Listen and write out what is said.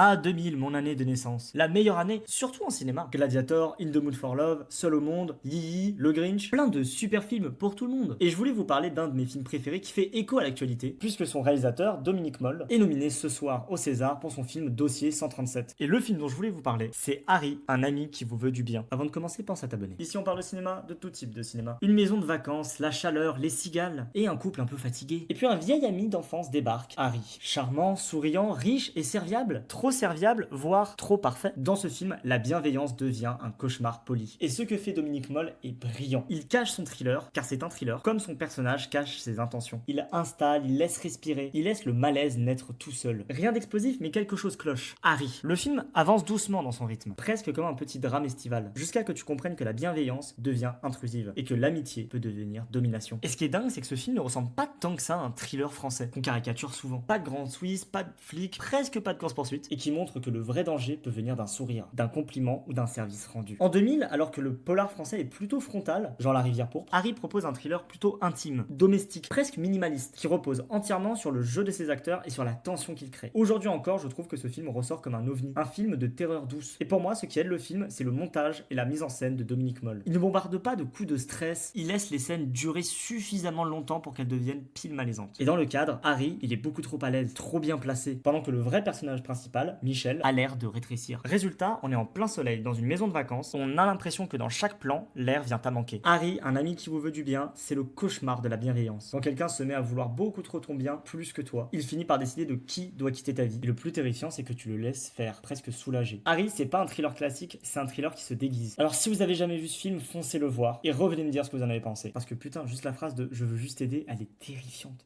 Ah, 2000, mon année de naissance. La meilleure année, surtout en cinéma. Gladiator, In the Mood for Love, Seul au monde, Yi, Le Grinch, plein de super films pour tout le monde. Et je voulais vous parler d'un de mes films préférés qui fait écho à l'actualité, puisque son réalisateur, Dominique Moll, est nominé ce soir au César pour son film Dossier 137. Et le film dont je voulais vous parler, c'est Harry, un ami qui vous veut du bien. Avant de commencer, pense à t'abonner. Ici on parle de cinéma, de tout type de cinéma. Une maison de vacances, la chaleur, les cigales, et un couple un peu fatigué. Et puis un vieil ami d'enfance débarque, Harry. Charmant, souriant, riche et serviable. Trop serviable, voire trop parfait. Dans ce film, la bienveillance devient un cauchemar poli. Et ce que fait Dominique Moll est brillant. Il cache son thriller, car c'est un thriller, comme son personnage cache ses intentions. Il installe, il laisse respirer, il laisse le malaise naître tout seul. Rien d'explosif, mais quelque chose cloche. Harry. Le film avance doucement dans son rythme, presque comme un petit drame estival, jusqu'à que tu comprennes que la bienveillance devient intrusive, et que l'amitié peut devenir domination. Et ce qui est dingue, c'est que ce film ne ressemble pas tant que ça à un thriller français, qu'on caricature souvent. Pas de grand Suisse, pas de flic, presque pas de course-poursuite, et qui montre que le vrai danger peut venir d'un sourire, d'un compliment ou d'un service rendu. En 2000, alors que le polar français est plutôt frontal, genre La Rivière pourpre, Harry propose un thriller plutôt intime, domestique, presque minimaliste, qui repose entièrement sur le jeu de ses acteurs et sur la tension qu'il crée. Aujourd'hui encore, je trouve que ce film ressort comme un ovni, un film de terreur douce. Et pour moi, ce qui aide le film, c'est le montage et la mise en scène de Dominique Moll. Il ne bombarde pas de coups de stress, il laisse les scènes durer suffisamment longtemps pour qu'elles deviennent pile malaisantes. Et dans le cadre, Harry, il est beaucoup trop à l'aise, trop bien placé, pendant que le vrai personnage principal, Michel, a l'air de rétrécir. Résultat, on est en plein soleil dans une maison de vacances, on a l'impression que dans chaque plan, l'air vient à manquer. Harry, un ami qui vous veut du bien, c'est le cauchemar de la bienveillance. Quand quelqu'un se met à vouloir beaucoup trop ton bien, plus que toi, il finit par décider de qui doit quitter ta vie. Et le plus terrifiant, c'est que tu le laisses faire, presque soulagé. Harry, c'est pas un thriller classique, c'est un thriller qui se déguise. Alors si vous avez jamais vu ce film, foncez le voir et revenez me dire ce que vous en avez pensé. Parce que putain, juste la phrase de je veux juste aider, elle est terrifiante.